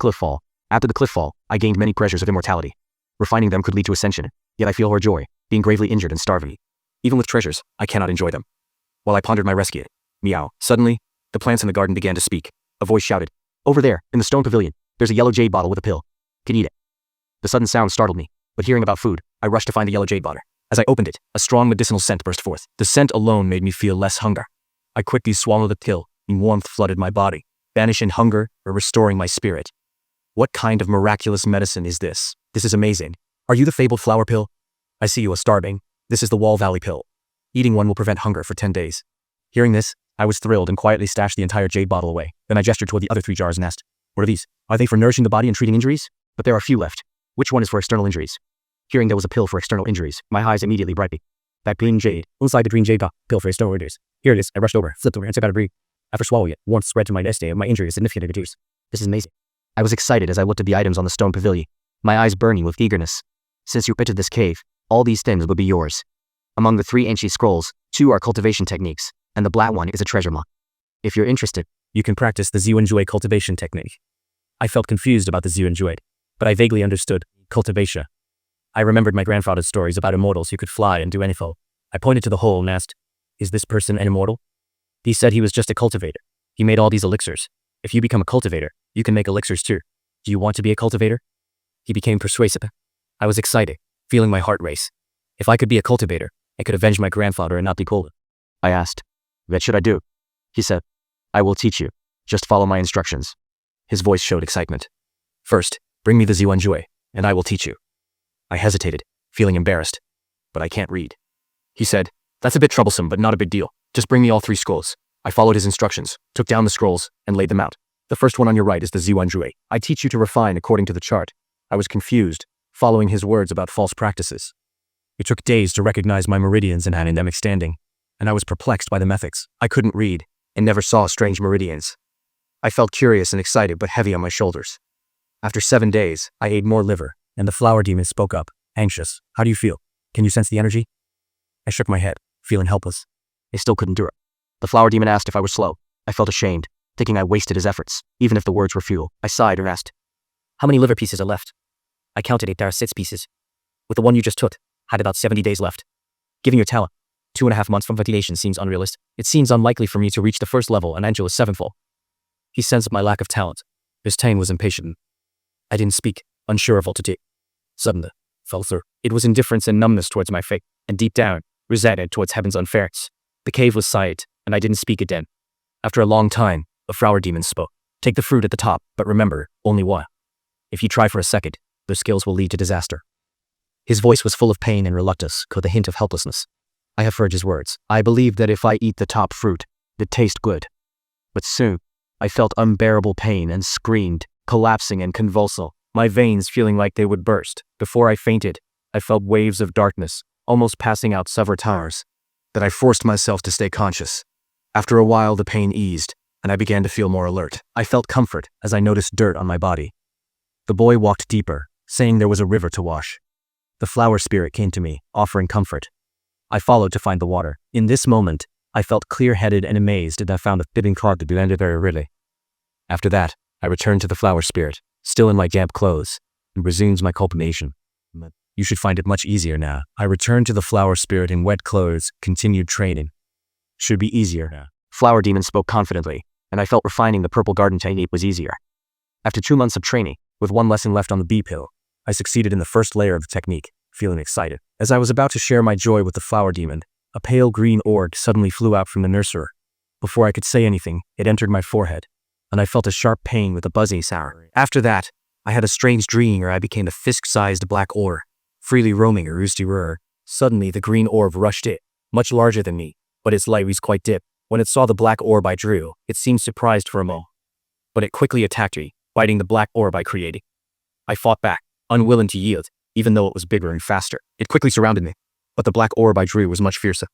cliff fall. After the cliff fall, I gained many treasures of immortality. Refining them could lead to ascension, yet I feel her joy, being gravely injured and starving. Even with treasures, I cannot enjoy them. While I pondered my rescue, meow, suddenly, the plants in the garden began to speak. A voice shouted, "Over there, in the stone pavilion, there's a yellow jade bottle with a pill. Can eat it." The sudden sound startled me, but hearing about food, I rushed to find the yellow jade bottle. As I opened it, a strong medicinal scent burst forth. The scent alone made me feel less hunger. I quickly swallowed the pill, and warmth flooded my body, banishing hunger or restoring my spirit. What kind of miraculous medicine is this? This is amazing. Are you the fabled flower pill? I see you are starving. This is the Wall Valley pill. Eating one will prevent hunger for 10 days. Hearing this, I was thrilled and quietly stashed the entire jade bottle away. Then I gestured toward the other 3 jars and asked, "What are these? Are they for nourishing the body and treating injuries?" But there are few left. Which one is for external injuries? Hearing there was a pill for external injuries, my eyes immediately brightened. That green jade. Inside the green jade pill for external injuries. Here it is. I rushed over, flipped over, and took out a breathe. After swallowing it, warmth spread to my chest and my injury is significantly reduced. This is amazing. I was excited as I looked at the items on the stone pavilion, my eyes burning with eagerness. Since you entered this cave, all these things will be yours. Among the 3 ancient scrolls, 2 are cultivation techniques, and the black one is a treasure map. If you're interested, you can practice the Zuanjue cultivation technique. I felt confused about the Zuanjue, but I vaguely understood cultivation. I remembered my grandfather's stories about immortals who could fly and do anything. I pointed to the hole and asked, "Is this person an immortal?" He said he was just a cultivator. He made all these elixirs. If you become a cultivator, you can make elixirs too. Do you want to be a cultivator? He became persuasive. I was excited, feeling my heart race. If I could be a cultivator, I could avenge my grandfather and not be cold. I asked, "What should I do?" He said, "I will teach you. Just follow my instructions." His voice showed excitement. "First, bring me the Zuanjue, and I will teach you." I hesitated, feeling embarrassed. "But I can't read." He said, "That's a bit troublesome, but not a big deal. Just bring me all 3 scrolls." I followed his instructions, took down the scrolls, and laid them out. The first one on your right is the Zuanjue. I teach you to refine according to the chart. I was confused, following his words about false practices. It took days to recognize my meridians and anandemic standing, and I was perplexed by the methods. I couldn't read, and never saw strange meridians. I felt curious and excited, but heavy on my shoulders. After 7 days, I ate more liver, and the flower demon spoke up, anxious. "How do you feel? Can you sense the energy?" I shook my head, feeling helpless. I still couldn't do it. The flower demon asked if I was slow. I felt ashamed, thinking I wasted his efforts, even if the words were few. I sighed and asked, "How many liver pieces are left?" I counted 8. There are 6 pieces. With the one you just took, had about 70 days left. Given your talent, 2.5 months from ventilation seems unrealistic. It seems unlikely for me to reach the 1st level and Angela's 7th level. He sensed my lack of talent. His tone was impatient. I didn't speak, unsure of what to do. Suddenly, felt through. It was indifference and numbness towards my fate, and deep down, resented towards heaven's unfairness. The cave was silent, and I didn't speak again. After a long time, the flower demon spoke. "Take the fruit at the top, but remember, only one. If you try for a second, those skills will lead to disaster." His voice was full of pain and reluctance, with a hint of helplessness. I have heard his words. I believed that if I eat the top fruit, it'd taste good. But soon, I felt unbearable pain and screamed, collapsing and convulsing, my veins feeling like they would burst. Before I fainted, I felt waves of darkness, almost passing out several times. Then I forced myself to stay conscious. After a while, the pain eased, and I began to feel more alert. I felt comfort as I noticed dirt on my body. The boy walked deeper, saying there was a river to wash. The flower spirit came to me, offering comfort. I followed to find the water. In this moment, I felt clear-headed and amazed as I found the fitting card to be landed very really. After that, I returned to the flower spirit, still in my damp clothes, and resumed my cultivation. You should find it much easier now. I returned to the flower spirit in wet clothes, continued training. Should be easier now. Flower demon spoke confidently, and I felt refining the purple garden technique was easier. After 2 months of training, with 1 lesson left on the bee pill, I succeeded in the first layer of the technique, feeling excited. As I was about to share my joy with the flower demon, a pale green orb suddenly flew out from the nursery. Before I could say anything, it entered my forehead, and I felt a sharp pain with a buzzing sound. After that, I had a strange dream where I became a fist-sized black orb, freely roaming a roosty roar. Suddenly, the green orb rushed it, much larger than me, but its light was quite dim. When it saw the black orb I drew, it seemed surprised for a moment. But it quickly attacked me, biting the black orb I created. I fought back, unwilling to yield, even though it was bigger and faster. It quickly surrounded me, but the black orb I drew was much fiercer.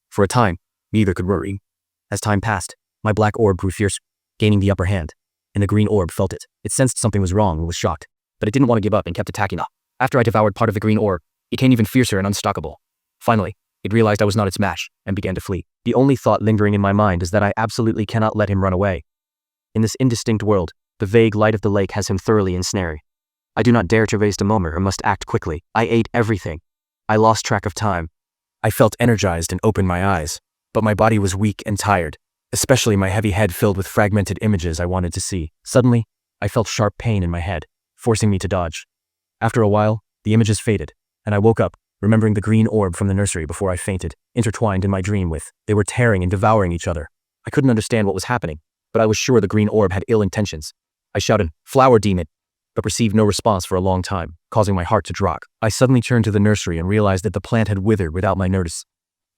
For a time, neither could worry. As time passed, my black orb grew fierce, gaining the upper hand, and the green orb felt it. It sensed something was wrong and was shocked, but it didn't want to give up and kept attacking us. After I devoured part of the green orb, it became even fiercer and unstoppable. Finally, it realized I was not its match and began to flee. The only thought lingering in my mind is that I absolutely cannot let him run away. In this indistinct world, The vague light of the lake has him thoroughly ensnared. I do not dare to waste a moment or must act quickly. I ate everything. I lost track of time. I felt energized and opened my eyes, but my body was weak and tired, especially my heavy head filled with fragmented images I wanted to see. Suddenly, I felt sharp pain in my head, forcing me to dodge. After a while, the images faded, and I woke up, remembering the green orb from the nursery before I fainted, intertwined in my dream with. They were tearing and devouring each other. I couldn't understand what was happening, but I was sure the green orb had ill intentions. I shouted, "Flower demon," but received no response for a long time, causing my heart to drop. I suddenly turned to the nursery and realized that the plant had withered without my notice.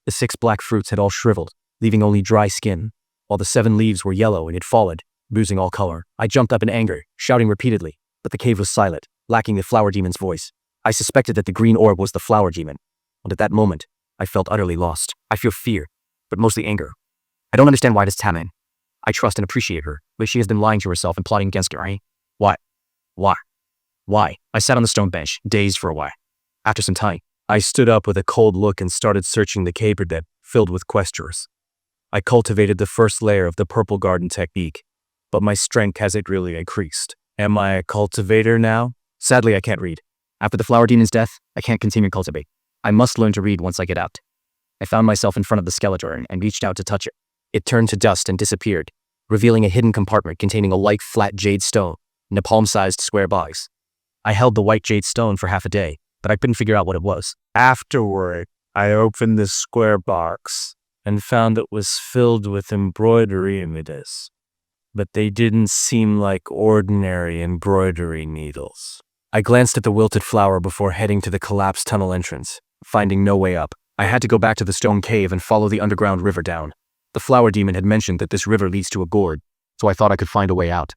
The 6 black fruits had all shriveled, leaving only dry skin, while the 7 leaves were yellow and had fallen, losing all color. I jumped up in anger, shouting repeatedly, but the cave was silent, lacking the flower demon's voice. I suspected that the green orb was the flower demon, and at that moment, I felt utterly lost. I feel fear, but mostly anger. I don't understand why this Taman. I trust and appreciate her, but she has been lying to herself and plotting against Gary. Why? I sat on the stone bench, dazed for a while. After some time, I stood up with a cold look and started searching the cave bed filled with questions. I cultivated the first layer of the purple garden technique, but my strength hasn't really increased. Am I a cultivator now? Sadly, I can't read. After the flower demon's death, I can't continue to cultivate. I must learn to read once I get out. I found myself in front of the skeleton and reached out to touch it. It turned to dust and disappeared, revealing a hidden compartment containing a light, flat jade stone in a palm-sized square box. I held the white jade stone for half a day, but I couldn't figure out what it was. Afterward, I opened the square box and found it was filled with embroidery images, but they didn't seem like ordinary embroidery needles. I glanced at the wilted flower before heading to the collapsed tunnel entrance. Finding no way up, I had to go back to the stone cave and follow the underground river down. The flower demon had mentioned that this river leads to a gorge, so I thought I could find a way out.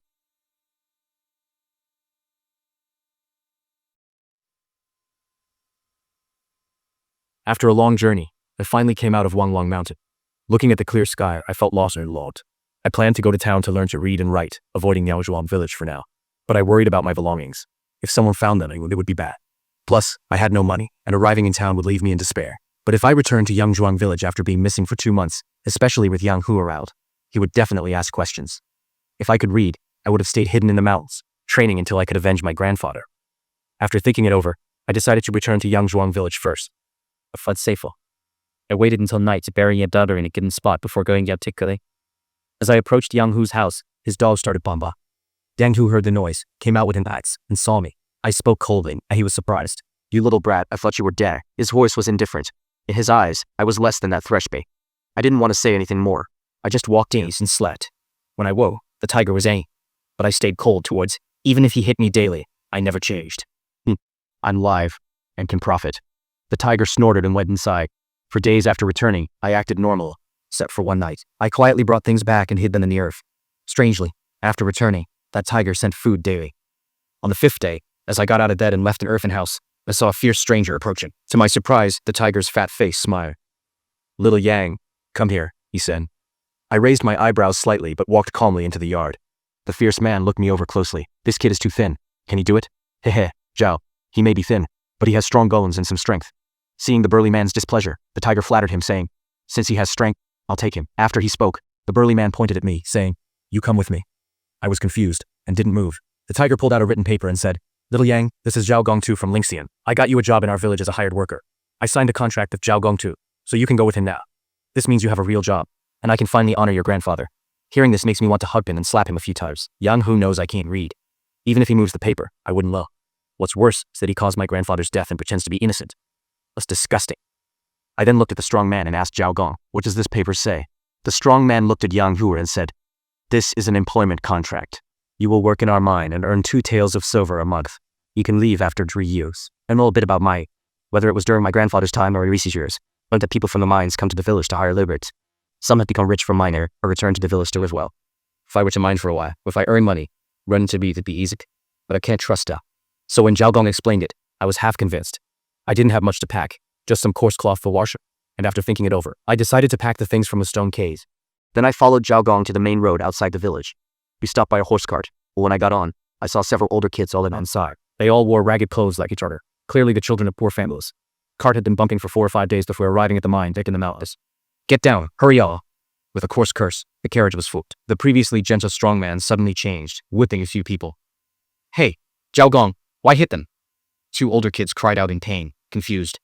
After a long journey, I finally came out of Wanglong Mountain. Looking at the clear sky, I felt lost and alone. I planned to go to town to learn to read and write, avoiding Yaozhuang village for now. But I worried about my belongings. If someone found them, it would be bad. Plus, I had no money, and arriving in town would leave me in despair. But if I returned to Yangzhuang village after being missing for 2 months, especially with Yang Hu around, he would definitely ask questions. If I could read, I would have stayed hidden in the mountains, training until I could avenge my grandfather. After thinking it over, I decided to return to Yangzhuang village first. A flood safer. I waited until night to bury Yabdada in a given spot before going out tickly. As I approached Yang Hu's house, his dog started bomba. Yang Hu heard the noise, came out with an axe, and saw me. I spoke coldly, and he was surprised. "You little brat, I thought you were dead." His voice was indifferent. In his eyes, I was less than that Threshby. I didn't want to say anything more. I just walked in and slept. When I woke, the tiger was angry, but I stayed cold towards. Even if he hit me daily, I never changed. I'm live and can profit. The tiger snorted and went inside. For days after returning, I acted normal, except for one night. I quietly brought things back and hid them in the earth. Strangely, after returning, that tiger sent food daily. On the 5th day, as I got out of bed and left an earthen house, I saw a fierce stranger approaching. To my surprise, the tiger's fat face smiled. "Little Yang, come here," he said. I raised my eyebrows slightly but walked calmly into the yard. The fierce man looked me over closely. "This kid is too thin. Can he do it?" "Hehe, Zhao. He may be thin, but he has strong bones and some strength." Seeing the burly man's displeasure, the tiger flattered him, saying, "Since he has strength, I'll take him." After he spoke, the burly man pointed at me, saying, "You come with me." I was confused and didn't move. The tiger pulled out a written paper and said, "Little Yang, this is Zhao Gongtu from Lingxian. I got you a job in our village as a hired worker. I signed a contract with Zhao Gongtu, so you can go with him now. This means you have a real job, and I can finally honor your grandfather." Hearing this makes me want to hug him and slap him a few times. Yang Hu knows I can't read. Even if he moves the paper, I wouldn't know. What's worse is that he caused my grandfather's death and pretends to be innocent. That's disgusting. I then looked at the strong man and asked Zhao Gong, "What does this paper say?" The strong man looked at Yang Hu and said, "This is an employment contract. You will work in our mine and earn 2 taels of silver a month. You can leave after 3 years." I know a bit about whether it was during my grandfather's time or in recent years, learned that people from the mines come to the village to hire laborers. Some have become rich from miner or return to the village to live well. If I were to mine for a while, if I earn money, run to be, it'd be easy. But I can't trust her. So when Zhao Gong explained it, I was half convinced. I didn't have much to pack, just some coarse cloth for washing, and after thinking it over, I decided to pack the things from a stone cave. Then I followed Zhao Gong to the main road outside the village. We stopped by a horse cart, but when I got on, I saw several older kids all inside. They all wore ragged clothes like each other, clearly the children of poor families. Cart had been bumping for 4 or 5 days before arriving at the mine deck in the mountains. "Get down, hurry all." With a coarse curse, the carriage was full. The previously gentle strong man suddenly changed, whipping a few people. "Hey, Zhao Gong, why hit them?" Two older kids cried out in pain, confused.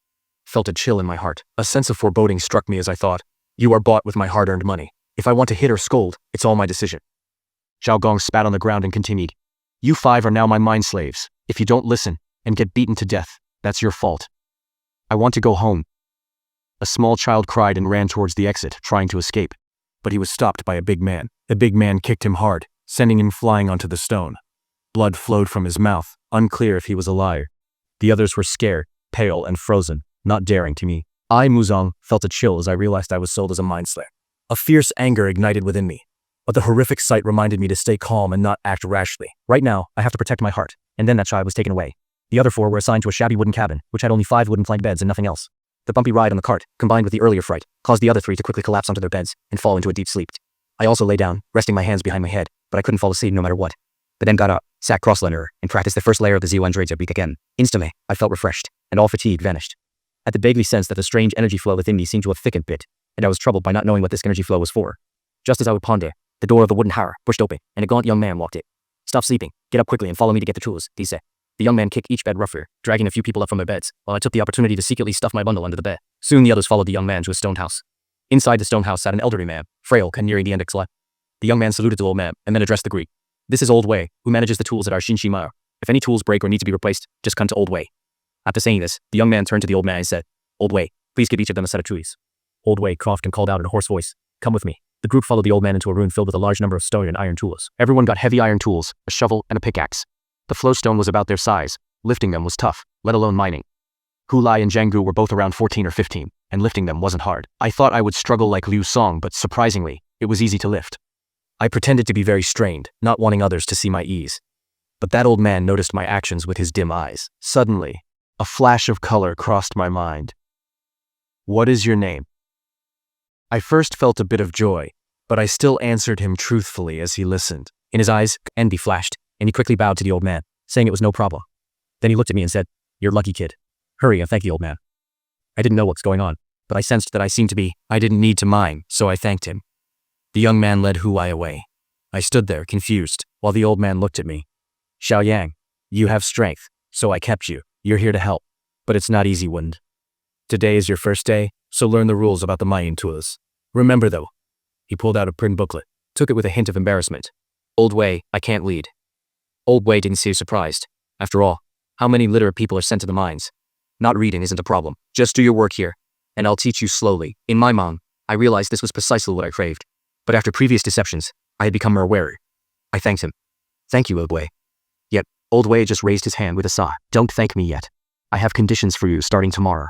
Felt a chill in my heart. A sense of foreboding struck me as I thought, "You are bought with my hard-earned money. If I want to hit or scold, it's all my decision." Zhao Gong spat on the ground and continued, "You five are now my mind slaves. If you don't listen and get beaten to death, that's your fault. I want to go home." A small child cried and ran towards the exit, trying to escape. But he was stopped by a big man. The big man kicked him hard, sending him flying onto the stone. Blood flowed from his mouth, unclear if he was alive. The others were scared, pale, and frozen, not daring to me. I, Muzong, felt a chill as I realized I was sold as a mind slayer. A fierce anger ignited within me. But the horrific sight reminded me to stay calm and not act rashly. Right now, I have to protect my heart. And then that child was taken away. The other four were assigned to a shabby wooden cabin, which had only 5 wooden plank beds and nothing else. The bumpy ride on the cart, combined with the earlier fright, caused the other 3 to quickly collapse onto their beds and fall into a deep sleep. I also lay down, resting my hands behind my head, but I couldn't fall asleep no matter what. But then got up, sat cross-legged, and practiced the first layer of the Zhuan Zhuizhe beak again. Instantly, I felt refreshed, and all fatigue vanished. I had the vaguely sense that the strange energy flow within me seemed to have thickened a bit, and I was troubled by not knowing what this energy flow was for. Just as I would ponder, the door of the wooden tower pushed open, and a gaunt young man walked in. "Stop sleeping, get up quickly and follow me to get the tools," he said. The young man kicked each bed rougher, dragging a few people up from their beds, while I took the opportunity to secretly stuff my bundle under the bed. Soon the others followed the young man to a stone house. Inside the stone house sat an elderly man, frail and nearing the end of his life. The young man saluted the old man, and then addressed the Greek. "This is Old Wei, who manages the tools at our Xinxi Mao. If any tools break or need to be replaced, just come to Old Wei." After saying this, the young man turned to the old man and said, "Old Wei, please give each of them a set of tools." Old Wei coughed and called out in a hoarse voice, "Come with me." The group followed the old man into a room filled with a large number of stone and iron tools. Everyone got heavy iron tools, a shovel, and a pickaxe. The flowstone was about their size. Lifting them was tough, let alone mining. Hu Lai and Zhang Gu were both around 14 or 15, and lifting them wasn't hard. I thought I would struggle like Liu Song, but surprisingly, it was easy to lift. I pretended to be very strained, not wanting others to see my ease. But that old man noticed my actions with his dim eyes. Suddenly, a flash of color crossed my mind. "What is your name?" I first felt a bit of joy, but I still answered him truthfully as he listened. In his eyes, envy flashed, and he quickly bowed to the old man, saying it was no problem. Then he looked at me and said, "You're lucky, kid. Hurry and thank the old man." I didn't know what was going on, but I sensed that I seemed to be. I didn't need to mime, so I thanked him. The young man led Hu Lai away. I stood there, confused, while the old man looked at me. "Xiao Yang, you have strength, so I kept you. You're here to help. But it's not easy, Wind. Today is your first day, so learn the rules about the mining tools. Remember though." He pulled out a print booklet, took it with a hint of embarrassment. "Old Wei, I can't lead." Old Wei didn't seem surprised. After all, how many literate people are sent to the mines? Not reading isn't a problem. Just do your work here, and I'll teach you slowly. In my mind, I realized this was precisely what I craved. But after previous deceptions, I had become more wary. I thanked him. "Thank you, Old Wei." Yet, Old Wei just raised his hand with a sigh. "Don't thank me yet. I have conditions for you starting tomorrow.